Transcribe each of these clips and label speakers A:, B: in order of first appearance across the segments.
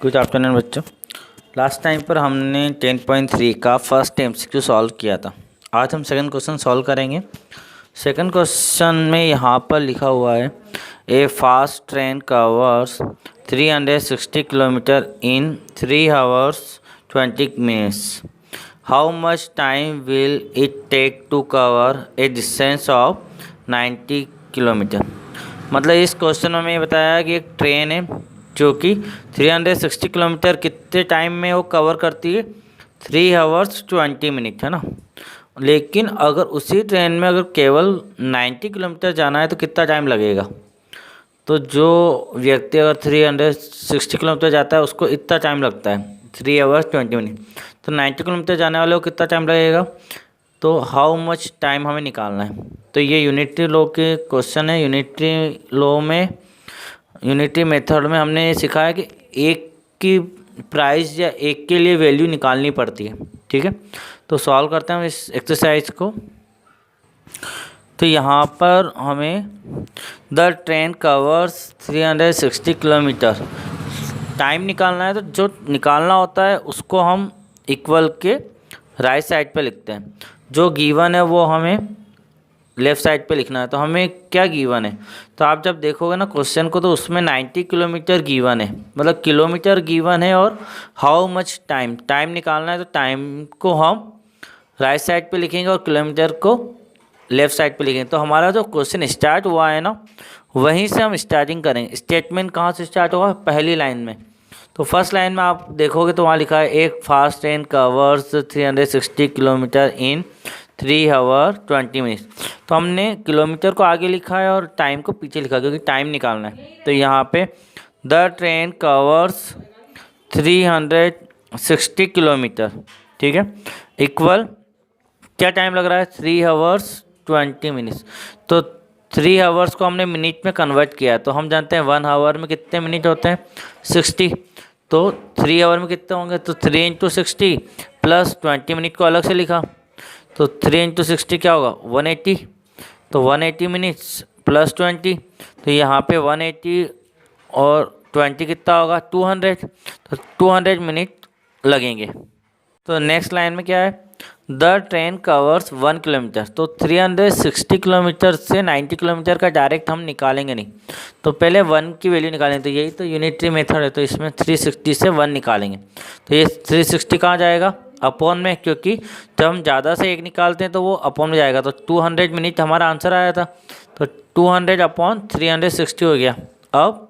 A: Good afternoon बच्चों। Last time पर हमने 10.3 का फर्स्ट एमसीक्यू सॉल्व किया था। आज हम सेकंड क्वेश्चन सॉल्व करेंगे। सेकंड क्वेश्चन में यहाँ पर लिखा हुआ है a fast train covers 360 kilometre in 3 hours 20 minutes। How much time will it take to cover a distance of 90 kilometre. मतलब इस क्वेश्चन में ये बताया कि एक ट्रेन है जो कि 360 किलोमीटर कितने टाइम में वो कवर करती है, 3 hours 20 minutes, है ना। लेकिन अगर उसी ट्रेन में अगर केवल 90 किलोमीटर जाना है तो कितना टाइम लगेगा। तो जो व्यक्ति अगर 360 किलोमीटर जाता है उसको इतना टाइम लगता है 3 hours 20 minutes। तो 90 किलोमीटर जाने वाले को कितना टाइम लगेगा, तो हाउ मच टाइम हमें निकालना है। तो ये यूनिटरी लॉ के क्वेश्चन है। यूनिटरी मेथड में हमने ये सीखा है कि एक की प्राइस या एक के लिए वैल्यू निकालनी पड़ती है। ठीक है, तो सॉल्व करते हैं हम इस एक्सरसाइज को। तो यहाँ पर हमें the train covers 360 kilometre time निकालना है। तो जो निकालना होता है उसको हम इक्वल के राइट साइड पे लिखते हैं। जो गिवन है वो हमें लेफ़्ट साइड पे लिखना है। तो हमें क्या गिवन है, तो आप जब देखोगे ना क्वेश्चन को तो उसमें 90 किलोमीटर गिवन है, मतलब किलोमीटर गिवन है, और हाउ मच टाइम निकालना है। तो टाइम को हम राइट साइड पे लिखेंगे और किलोमीटर को लेफ़्ट साइड पे लिखेंगे। तो हमारा जो क्वेश्चन स्टार्ट हुआ है ना, वहीं से हम स्टार्टिंग करेंगे। स्टेटमेंट कहाँ से स्टार्ट होगा, पहली लाइन में। तो फर्स्ट लाइन में आप देखोगे तो वहाँ लिखा है एक fast train covers 360 kilometre in 3 hours 20 minutes। तो हमने किलोमीटर को आगे लिखा है और टाइम को पीछे लिखा क्योंकि टाइम निकालना है। तो यहाँ पे द ट्रेन कवर्स 360 किलोमीटर, ठीक है, इक्वल क्या टाइम लग रहा है, 3 hours 20 minutes। तो 3 hours को हमने मिनट में कन्वर्ट किया है। तो हम जानते हैं 1 hour में कितने मिनट होते हैं, 60। तो 3 hour में कितने होंगे, तो 3 × 60 प्लस 20 मिनट को अलग से लिखा। तो 3 × 60 क्या होगा, 180। तो 180 मिनट्स प्लस 20, तो यहाँ पे 180 और 20 कितना होगा, 200। तो 200 मिनट लगेंगे। तो नेक्स्ट लाइन में क्या है, द ट्रेन कवर्स 1 किलोमीटर। तो 360 किलोमीटर से 90 किलोमीटर का डायरेक्ट हम निकालेंगे नहीं, तो पहले 1 की वैल्यू निकालेंगे। तो यही तो यूनिटरी मेथड है। तो इसमें 360 से 1 निकालेंगे। तो ये 360 कहाँ जाएगा, अपॉन में, क्योंकि जब हम ज़्यादा से एक निकालते हैं तो वो अपॉन में जाएगा। तो 200 मिनट हमारा आंसर आया था। तो 200 अपॉन 360 हो गया। अब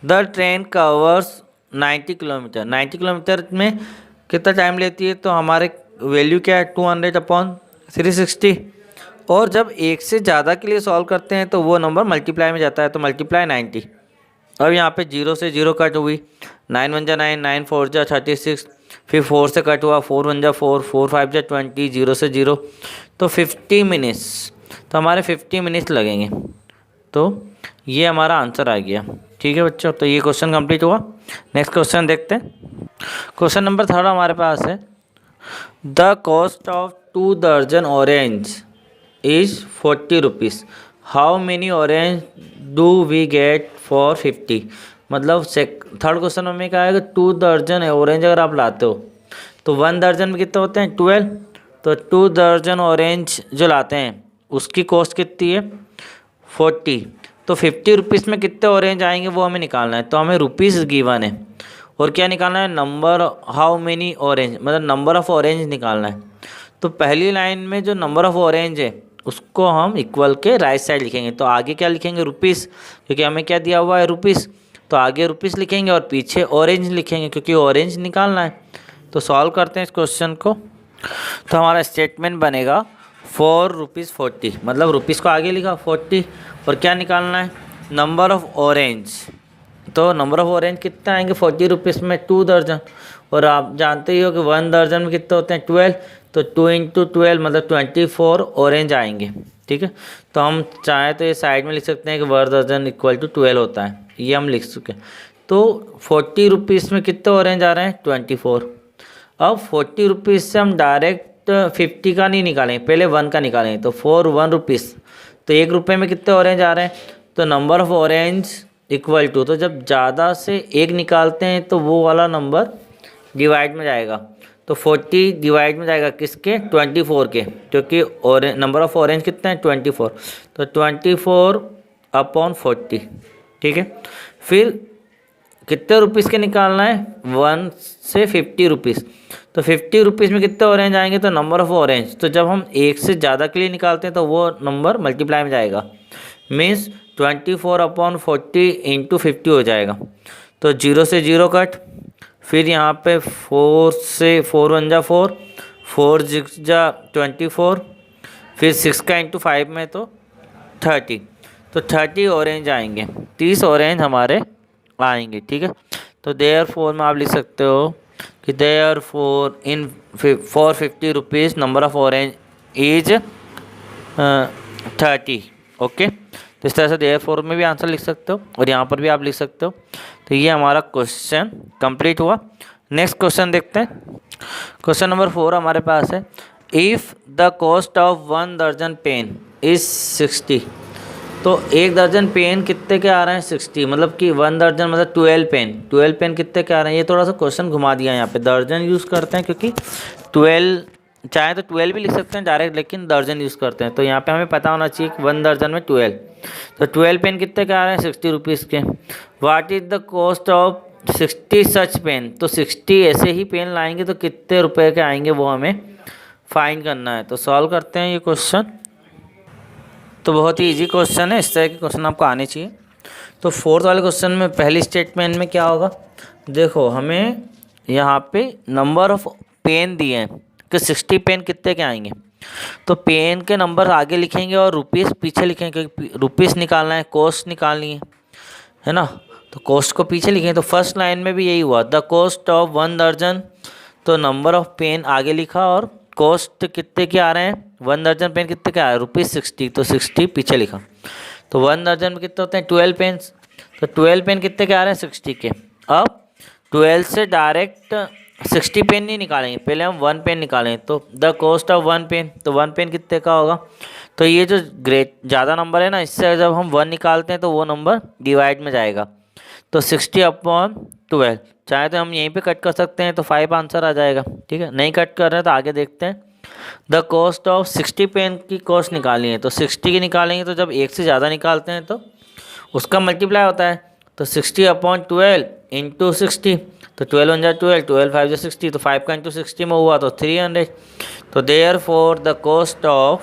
A: the train covers 90 kilometre. 90 kilometre में कितना टाइम लेती है, तो हमारे वैल्यू क्या है, 200 अपॉन 360। और जब एक से ज़्यादा के लिए सॉल्व करते हैं तो वो नंबर मल्टीप्लाई में जाता है। तो मल्टीप्लाई 90। अब यहाँ पे 0 से 0 कट हुई, 9 1 जा 9, 9 4 जा 36, फिर 4 से कट हुआ, 4 1 जा 4, 4 5 जा 20, 0 से 0, तो 50 मिनट्स। तो हमारे 50 मिनट्स लगेंगे। तो ये हमारा आंसर आ गया। ठीक है बच्चों, तो ये क्वेश्चन कंप्लीट हुआ। नेक्स्ट क्वेश्चन देखते हैं। क्वेश्चन नंबर 3 हमारे पास है द कॉस्ट ऑफ 2 दर्जन orange is 40 rupees. How many orange do we get for 50। मतलब थर्ड क्वेश्चन में क्या है कि 2 दर्जन ऑरेंज अगर आप लाते हो तो 1 दर्जन में कितने होते हैं, 12। तो 2 दर्जन ऑरेंज जो लाते हैं उसकी कॉस्ट कितनी है, 40। तो 50 रुपीज़ में कितने ऑरेंज आएंगे वो हमें निकालना है। तो हमें रुपीज़ गिवन है और क्या निकालना है, नंबर, हाउ मेनी ऑरेंज, मतलब नंबर ऑफ़ ऑरेंज निकालना है। तो पहली लाइन में जो नंबर ऑफ़ ऑरेंज है उसको हम इक्वल के राइट साइड लिखेंगे। तो आगे क्या लिखेंगे, रुपीज़, क्योंकि हमें क्या दिया हुआ है, रुपीज़। तो आगे रुपीज़ लिखेंगे और पीछे ऑरेंज लिखेंगे क्योंकि ऑरेंज निकालना है। तो सॉल्व करते हैं इस क्वेश्चन को। तो हमारा स्टेटमेंट बनेगा 4 रुपीज़ 40, मतलब रुपीज़ को आगे लिखा 40, और क्या निकालना है, नंबर ऑफ़ ऑरेंज। तो नंबर ऑफ़ ऑरेंज कितने आएंगे 40 रुपीज़ में, 2 दर्जन। और आप जानते ही हो कि 1 दर्जन में कितने होते हैं, 12। तो 2 × 12 मतलब 24 ऑरेंज आएंगे। ठीक है, तो हम चाहें तो ये साइड में लिख सकते हैं कि 1 दर्जन इक्वल टू 12 होता है, ये हम लिख चुके हैं। तो 40 रुपीज़ में कितने ऑरेंज आ रहे हैं, 24। अब 40 रुपीज़ से हम डायरेक्ट 50 का नहीं निकालेंगे, पहले 1 का निकालेंगे। तो 4 1 रुपीज़, तो 1 रुपये में कितने ऑरेंज आ रहे हैं, तो number of orange equal to, तो जब ज़्यादा से एक निकालते हैं तो वो वाला नंबर डिवाइड में जाएगा। तो 40 डिवाइड में जाएगा किसके, 24 के, क्योंकि ऑरेंज नंबर ऑफ ऑरेंज कितना है 24, तो 24/40। ठीक है, फिर कितने रुपीज़ के निकालना है, 1 से 50 रुपीज़। तो 50 रुपीज़ में कितने ऑरेंज आएंगे, तो नंबर ऑफ ऑरेंज, तो जब हम एक से ज़्यादा के लिए निकालते हैं तो वो नंबर मल्टीप्लाई में जाएगा, मीन्स 24/40 इंटू 50 हो जाएगा। तो 0 से 0 कट, फिर यहाँ पे 4 से 4 1 जा 4, 4 6 जा 24, फिर 6 का इंटू 5 में तो 30, तो 30 ऑरेंज आएंगे, 30 ऑरेंज हमारे आएंगे। ठीक है, तो देयरफॉर में आप लिख सकते हो कि therefore in for 50 rupees number of orange is 30। Okay, तो इस तरह से देयरफॉर में भी आंसर लिख सकते हो और यहाँ पर भी आप लिख सकते हो। तो ये हमारा क्वेश्चन कंप्लीट हुआ। नेक्स्ट क्वेश्चन देखते हैं। क्वेश्चन नंबर 4 हमारे पास है, इफ़ द कॉस्ट ऑफ 1 दर्जन पेन इज 60। तो 1 दर्जन पेन कितने के आ रहे हैं, 60, मतलब कि 1 दर्जन मतलब 12 पेन, 12 पेन कितने के आ रहे हैं। ये थोड़ा सा क्वेश्चन घुमा दिया है, यहाँ पे दर्जन यूज़ करते हैं क्योंकि 12 चाहे तो 12 भी लिख सकते हैं डायरेक्ट, लेकिन दर्जन यूज़ करते हैं। तो यहाँ पे हमें पता होना चाहिए कि 1 दर्जन में 12, तो 12 पेन कितने के आ रहे हैं, 60 रुपीज़ के। What is the cost of 60 such pen, तो 60 ऐसे ही पेन लाएंगे तो कितने रुपए के आएंगे वो हमें फाइंड करना है। तो सॉल्व करते हैं ये क्वेश्चन। तो बहुत ही इजी क्वेश्चन है, इस तरह के क्वेश्चन आपको आने चाहिए। तो 4th वाले क्वेश्चन में पहली स्टेटमेंट में क्या होगा, देखो हमें यहाँ पे नंबर ऑफ पेन दिए हैं कि 60 पेन कितने के आएंगे। तो पेन के नंबर आगे लिखेंगे और रुपीज़ पीछे लिखेंगे, क्योंकि रुपीज़ निकालना है, कॉस्ट निकालनी है ना। तो कॉस्ट को पीछे लिखेंगे। तो फर्स्ट लाइन में भी यही हुआ, द कॉस्ट ऑफ 1 दर्जन, तो नंबर ऑफ पेन आगे लिखा और कॉस्ट कितने के आ रहे हैं, 1 दर्जन पेन कितने के आ रहे हैं, ₹60, तो 60 पीछे लिखा। तो 1 दर्जन में कितने होते हैं, 12 पेन्स, तो 12 पेन कितने के आ रहे हैं, 60 के। अब 12 से डायरेक्ट 60 पेन नहीं निकालेंगे, पहले हम 1 पेन निकालेंगे। तो द कॉस्ट ऑफ 1 पेन, तो 1 पेन कितने का होगा। तो ये जो ग्रेट ज़्यादा नंबर है ना, इससे जब हम 1 निकालते हैं तो वो नंबर डिवाइड में जाएगा। तो 60/12, चाहे तो हम यहीं पे कट कर सकते हैं तो 5 आंसर आ जाएगा। ठीक है, नहीं कट कर रहे हैं तो आगे देखते हैं। द कॉस्ट ऑफ 60 पेन की कॉस्ट निकालनी है, तो 60 की निकालेंगे तो जब एक से ज़्यादा निकालते हैं तो उसका मल्टीप्लाई होता है। तो 60/12 इंटू 60, तो 12 1 जा 12, 12 5 जा 60, तो 5 का इंटू 60 में हुआ तो 300। तो therefore the cost of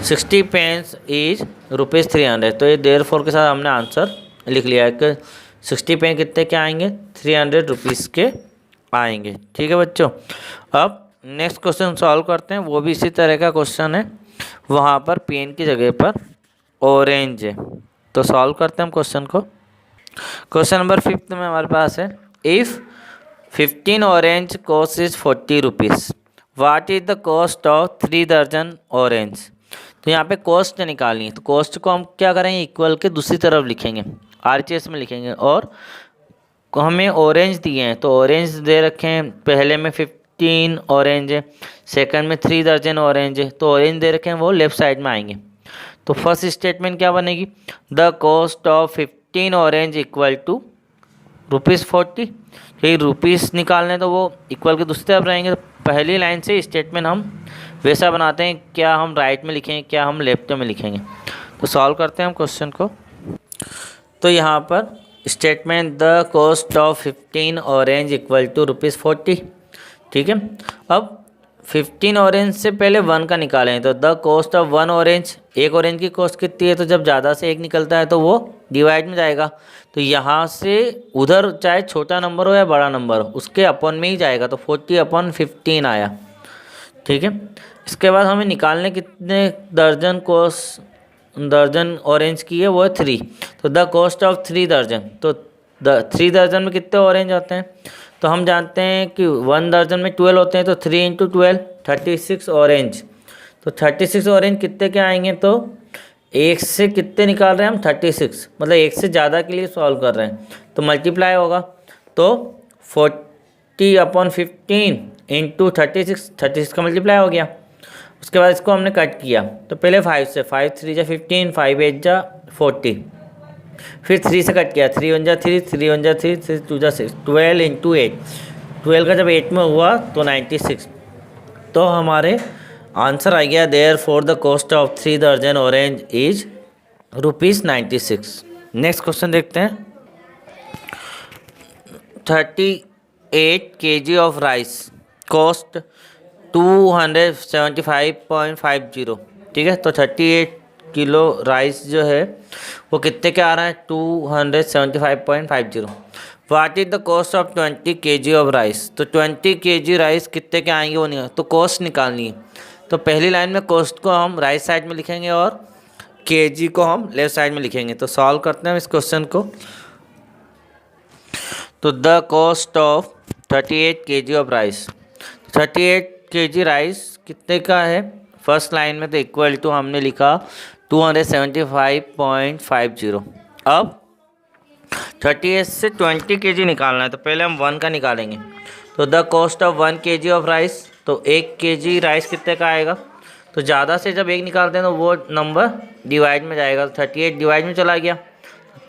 A: 60 pence is ₹300। तो ये देयरफॉर के साथ हमने आंसर लिख लिया है कि 60 पेन कितने के आएंगे, 300 रुपीज़ के आएंगे। ठीक है बच्चों, अब नेक्स्ट क्वेश्चन सॉल्व करते हैं। वो भी इसी तरह का क्वेश्चन है, वहाँ पर पेन की जगह पर ऑरेंज है। तो सॉल्व करते हैं हम क्वेश्चन को। क्वेश्चन नंबर 5 में हमारे पास है, if 15 orange cost is 40 rupees, what is the cost of 3 दर्जन ऑरेंज। तो यहाँ पे कॉस्ट निकालनी है, तो कॉस्ट को हम क्या करेंगे, इक्वल के दूसरी तरफ लिखेंगे, RHS में लिखेंगे। और हमें ऑरेंज दिए हैं, तो ऑरेंज दे रखे हैं, पहले में 15 ऑरेंज है, सेकंड में 3 दर्जन ऑरेंज है, तो ऑरेंज दे रखे हैं वो लेफ्ट साइड में आएंगे। तो फर्स्ट स्टेटमेंट क्या बनेगी, the cost of 15 orange equal to ₹40। यही रुपीज़ निकालने तो वो इक्वल के दूसरी तरफ रहेंगे। तो पहली लाइन से स्टेटमेंट हम वैसा बनाते हैं, क्या हम राइट में लिखेंगे क्या हम लेफ्ट में लिखेंगे। तो सॉल्व करते हैं हम क्वेश्चन को। तो यहाँ पर statement the cost of 15 orange equal to ₹40। ठीक है, अब 15 ऑरेंज से पहले 1 का निकालें, तो द कॉस्ट ऑफ 1 ऑरेंज, एक ऑरेंज की कॉस्ट कितनी है, तो जब ज़्यादा से एक निकलता है तो वो डिवाइड में जाएगा। तो यहाँ से उधर चाहे छोटा नंबर हो या बड़ा नंबर हो, उसके अपन में ही जाएगा। तो 40/15 आया। ठीक है, इसके बाद हमें निकालने कितने दर्जन ऑरेंज की है, वो है 3। तो द कॉस्ट ऑफ 3 दर्जन, तो 3 दर्जन में कितने ऑरेंज आते हैं, तो हम जानते हैं कि 1 दर्जन में 12 होते हैं, तो 3 × 12 36 ऑरेंज। तो 36 ऑरेंज कितने के आएंगे, तो एक से कितने निकाल रहे हैं हम, 36, मतलब एक से ज़्यादा के लिए सॉल्व कर रहे हैं, तो मल्टीप्लाई होगा। तो 40/15 इंटू 36 का मल्टीप्लाई हो गया। उसके बाद इसको हमने कट किया, तो पहले 5 से, 5 3 जा 15, 5 8 जा 40, फिर 3 से कट किया, 3 वन जा 3, 3 वन जा 3, 3 टू जा 6, 12 इंटू 8, 12 का जब 8 में हुआ तो 96। तो हमारे आंसर आ गया therefore the cost of 3 दर्जन ऑरेंज इज ₹96। नेक्स्ट क्वेश्चन देखते हैं। 38 kg ऑफ राइस कॉस्ट 275.50। ठीक है, तो 38 किलो राइस जो है वो कितने के आ रहा है, 275.50। What is the cost of 20 kg of rice. तो 20 kg राइस कितने के आएंगे वो नहीं, तो कॉस्ट निकालनी है। तो पहली लाइन में कॉस्ट को हम राइट साइड में लिखेंगे और kg को हम लेफ्ट साइड में लिखेंगे। तो सॉल्व करते हैं इस क्वेश्चन को। तो the cost of 38 kg of rice, 38 kg rice कितने का है, फर्स्ट लाइन में तो इक्वल टू हमने लिखा 275.50। अब 38 से 20 kg निकालना है, तो पहले हम 1 का निकालेंगे। तो the cost of 1 kg of rice, तो 1 kg राइस कितने का आएगा, तो ज़्यादा से जब एक निकालते हैं तो वो नंबर डिवाइड में जाएगा। तो 38 डिवाइड में चला गया,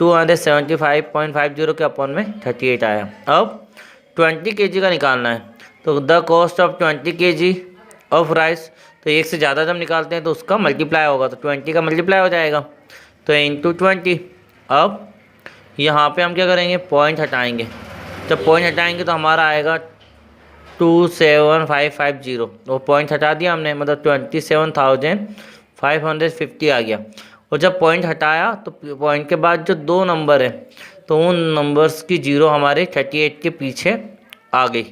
A: 275.50 के अपॉन में 38 आया। अब 20 kg का निकालना है, तो the cost of 20 kg of rice, तो एक से ज़्यादा जब निकालते हैं तो उसका मल्टीप्लाई होगा, तो 20 का मल्टीप्लाई हो जाएगा, तो इंटू 20। अब यहाँ पे हम क्या करेंगे, पॉइंट हटाएंगे। जब पॉइंट हटाएंगे तो हमारा आएगा 27550। वो पॉइंट हटा दिया हमने, मतलब 27,550 आ गया। और जब पॉइंट हटाया तो पॉइंट के बाद जो 2 नंबर है तो उन नंबर्स की जीरो हमारे 38 के पीछे आ गई।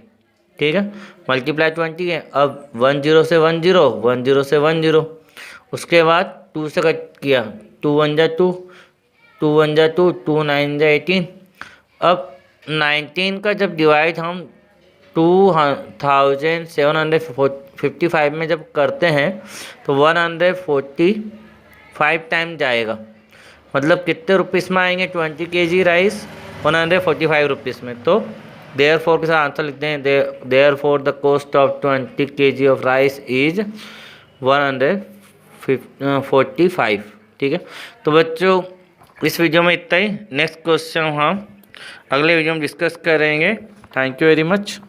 A: ठीक है, मल्टीप्लाई 20 है। अब 10 से 10, 10 से 10, उसके बाद 2 से कट किया, 2 1 जा 2, 2 1 जा 2, 2 9 जा 18। अब 19 का जब डिवाइड हम 2755 में जब करते हैं तो 145 टाइम जाएगा, मतलब कितने रुपीस में आएंगे 20 kg राइस, 145 रुपीस में। तो देयर फोर के साथ आंसर लिखते हैं, therefore the cost of 20 kg of rice is 145। ठीक है, तो बच्चों इस वीडियो में इतना ही। नेक्स्ट क्वेश्चन हम अगले वीडियो में डिस्कस करेंगे। Thank you very much.